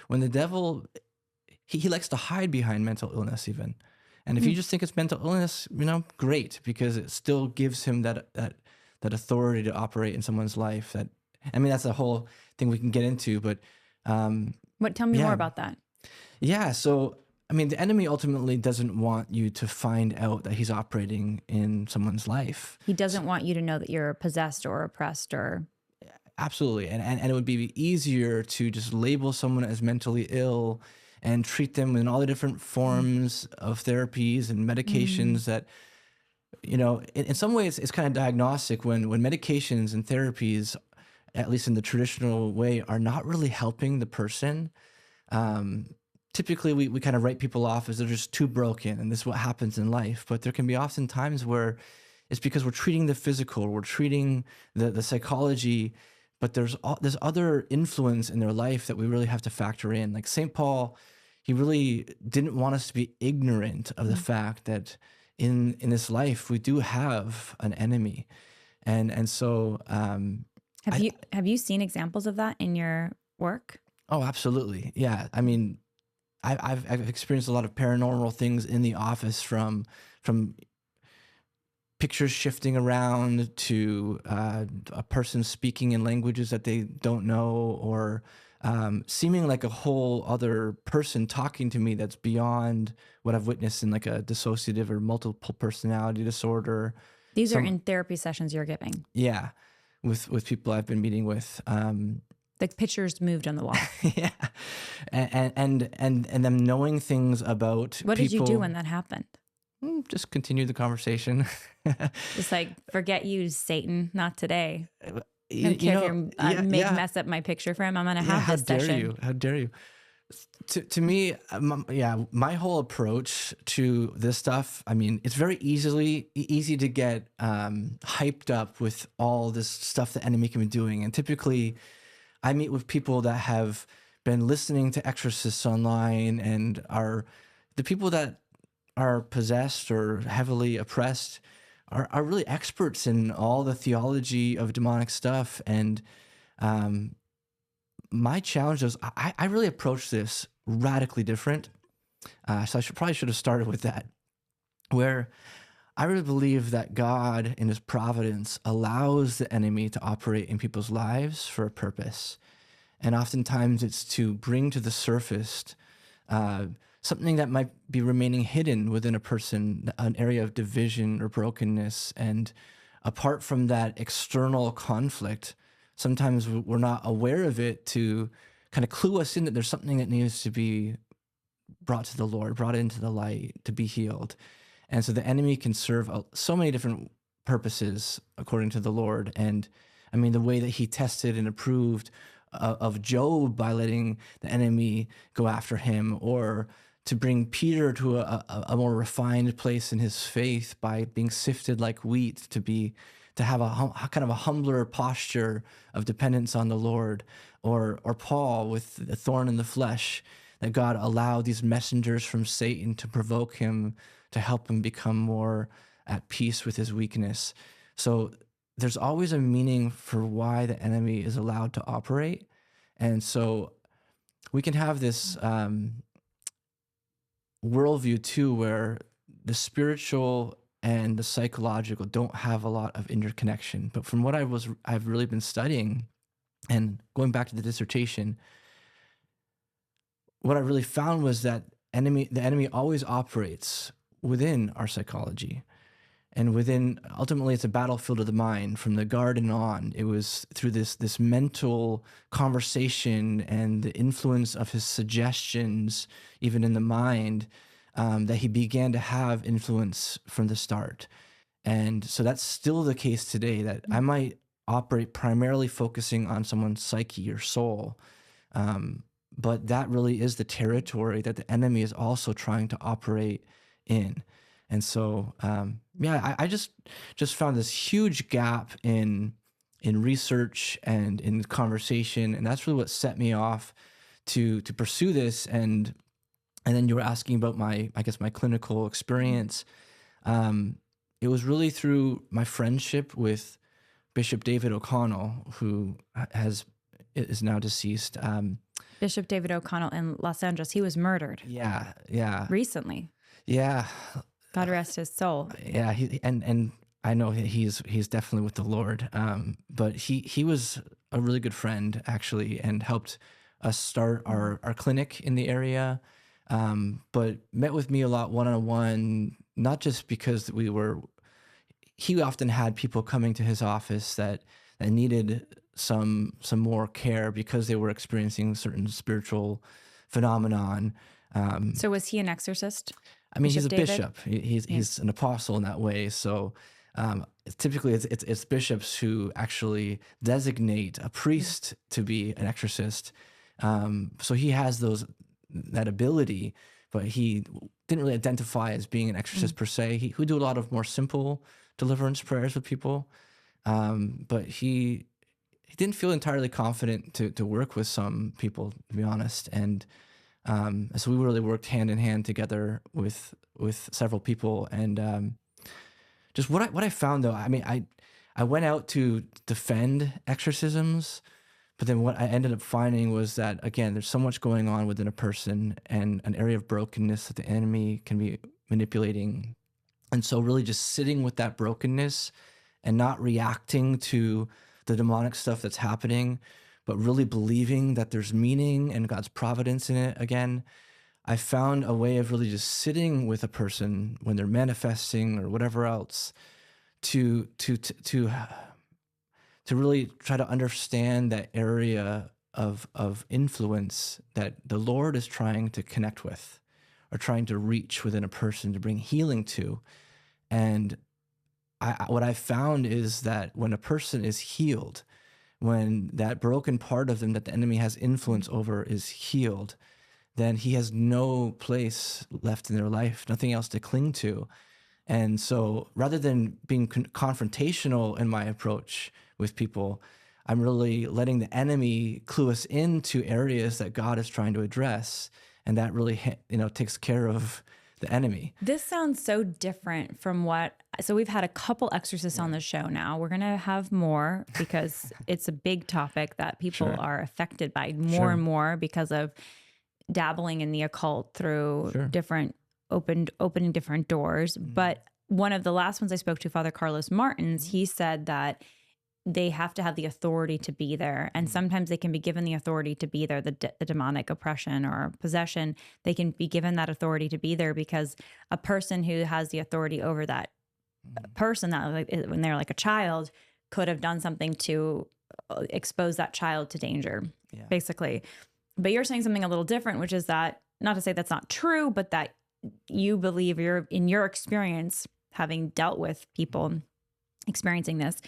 when the devil, he likes to hide behind mental illness even. And if you just think it's mental illness, great, because it still gives him that authority to operate in someone's life. That's a whole thing we can get into, but Tell me more about that. yeah. So, the enemy ultimately doesn't want you to find out that he's operating in someone's life. He doesn't want you to know that you're possessed or oppressed or... Absolutely. And it would be easier to just label someone as mentally ill and treat them in all the different forms of therapies and medications that, in some ways it's kind of diagnostic when medications and therapies, at least in the traditional way, are not really helping the person. Typically we kind of write people off as they're just too broken and this is what happens in life. But there can be often times where it's because we're treating the physical, we're treating the psychology, but there's other influence in their life that we really have to factor in. Like St. Paul, he really didn't want us to be ignorant of the fact that in this life we do have an enemy. And so have you seen examples of that in your work? Oh, absolutely. Yeah. I've experienced a lot of paranormal things in the office, from pictures shifting around to a person speaking in languages that they don't know, or seeming like a whole other person talking to me that's beyond what I've witnessed in like a dissociative or multiple personality disorder. These are in therapy sessions you're giving? Yeah, with people I've been meeting with. The pictures moved on the wall. Yeah, and them knowing things about what people. did you do when that happened? Just continue the conversation. Just like, forget you, Satan, not today. Mess up my picture frame. I'm going to have this session. How dare you? To me, my whole approach to this stuff, it's very easy to get hyped up with all this stuff the enemy can be doing. And typically I meet with people that have been listening to exorcists online and are the people that are possessed or heavily oppressed are really experts in all the theology of demonic stuff. And my challenge is I really approach this radically different. So I probably should have started with that, where I really believe that God in his providence allows the enemy to operate in people's lives for a purpose. And oftentimes it's to bring to the surface something that might be remaining hidden within a person, an area of division or brokenness. And apart from that external conflict, sometimes we're not aware of it to kind of clue us in that there's something that needs to be brought to the Lord, brought into the light, to be healed. And so the enemy can serve so many different purposes according to the Lord. And the way that he tested and approved of Job by letting the enemy go after him, or to bring Peter to a more refined place in his faith by being sifted like wheat, to have a kind of a humbler posture of dependence on the Lord, or Paul with the thorn in the flesh, that God allowed these messengers from Satan to provoke him, to help him become more at peace with his weakness. So there's always a meaning for why the enemy is allowed to operate. And so we can have this worldview too, where the spiritual and the psychological don't have a lot of interconnection. But from what I've really been studying and going back to the dissertation, what I really found was that the enemy always operates within our psychology. And ultimately it's a battlefield of the mind. From the garden on, it was through this mental conversation and the influence of his suggestions, even in the mind, that he began to have influence from the start. And so that's still the case today, that I might operate primarily focusing on someone's psyche or soul. But that really is the territory that the enemy is also trying to operate in. And so, I just found this huge gap in research and in conversation, and that's really what set me off to pursue this. And then you were asking about my clinical experience. It was really through my friendship with Bishop David O'Connell, who is now deceased. Bishop David O'Connell in Los Angeles. He was murdered Yeah. recently. Yeah. God rest his soul. Yeah. And I know he's definitely with the Lord. But he was a really good friend actually, and helped us start our clinic in the area. But met with me a lot one-on-one, not just because he often had people coming to his office that needed some more care because they were experiencing certain spiritual phenomenon. So was he an exorcist? I mean, he's Bishop a David? bishop. He's an apostle in that way. So typically, it's bishops who actually designate a priest to be an exorcist. So he has that ability, but he didn't really identify as being an exorcist per se. He would do a lot of more simple deliverance prayers with people, but he didn't feel entirely confident to work with some people, to be honest. And so we really worked hand in hand together with several people. And just what I found, though, I mean, I went out to defend exorcisms, but then what I ended up finding was that, again, there's so much going on within a person and an area of brokenness that the enemy can be manipulating. And so really just sitting with that brokenness and not reacting to the demonic stuff that's happening, but really believing that there's meaning and God's providence in it. Again, I found a way of really just sitting with a person when they're manifesting or whatever else to really try to understand that area of influence that the Lord is trying to connect with or trying to reach within a person to bring healing to. And what I found is that when a person is healed, when that broken part of them that the enemy has influence over is healed, then he has no place left in their life, nothing else to cling to. And so rather than being confrontational in my approach with people, I'm really letting the enemy clue us into areas that God is trying to address. And that really, takes care of the enemy. This sounds so different from so we've had a couple exorcists on the show now. We're going to have more because it's a big topic that people are affected by more and more because of dabbling in the occult through different opening different doors. But one of the last ones I spoke to, Father Carlos Martins, he said that they have to have the authority to be there. And sometimes they can be given the authority to be there, the demonic oppression or possession. They can be given that authority to be there because a person who has the authority over that person, that when they're like a child, could have done something to expose that child to danger, basically. But you're saying something a little different, which is that, not to say that's not true, but that you believe in your experience, having dealt with people experiencing this,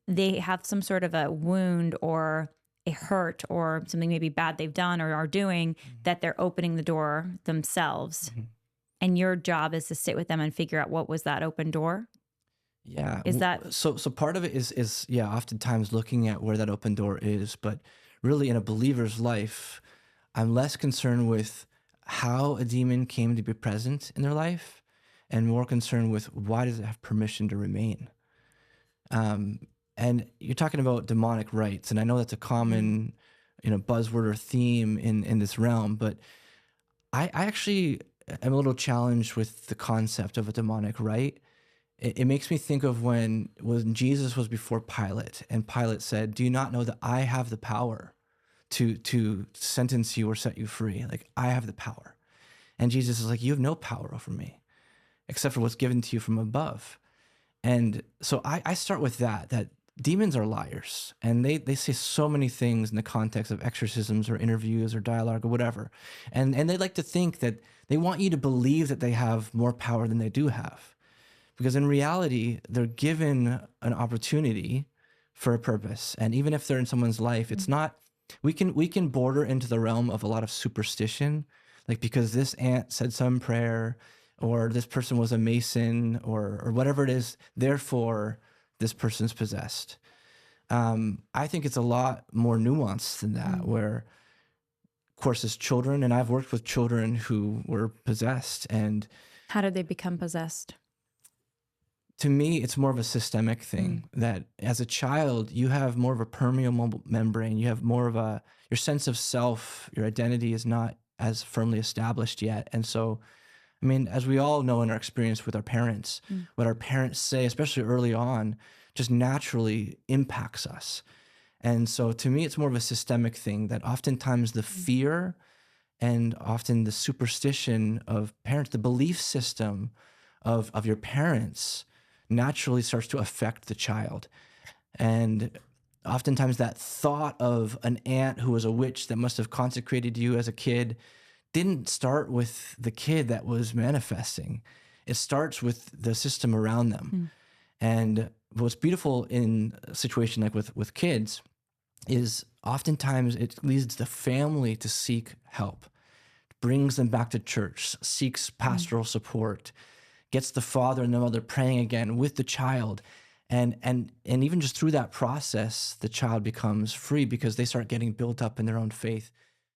they have some sort of a wound or a hurt or something maybe bad they've done or are doing that they're opening the door themselves. And your job is to sit with them and figure out what was that open door. Yeah. Is that so part of it is oftentimes looking at where that open door is, but really in a believer's life, I'm less concerned with how a demon came to be present in their life and more concerned with why does it have permission to remain. And you're talking about demonic rights, and I know that's a common, buzzword or theme in this realm, but I actually am a little challenged with the concept of a demonic right. It makes me think of when Jesus was before Pilate, and Pilate said, "Do you not know that I have the power to sentence you or set you free? Like, I have the power." And Jesus is like, "You have no power over me, except for what's given to you from above." And so I start with that demons are liars, and they say so many things in the context of exorcisms or interviews or dialogue or whatever. And they like to think that they want you to believe that they have more power than they do have. Because in reality, they're given an opportunity for a purpose. And even if they're in someone's life, it's not, we can border into the realm of a lot of superstition, like because this aunt said some prayer, or this person was a Mason, or whatever it is, therefore this person's possessed. I think it's a lot more nuanced than that, where, of course, as children, and I've worked with children who were possessed. And how did they become possessed? to me, it's more of a systemic thing that as a child, you have more of a permeable membrane. You have more of your sense of self, your identity is not as firmly established yet. And so, I mean, as we all know in our experience with our parents, what our parents say, especially early on, just naturally impacts us. And so to me, it's more of a systemic thing that oftentimes the fear and often the superstition of parents, the belief system of your parents naturally starts to affect the child. And oftentimes that thought of an aunt who was a witch that must have consecrated you as a kid didn't start with the kid that was manifesting. It starts with the system around them. And what's beautiful in a situation like with kids is oftentimes it leads the family to seek help, brings them back to church, seeks pastoral support, gets the father and the mother praying again with the child. And even just through that process, the child becomes free because they start getting built up in their own faith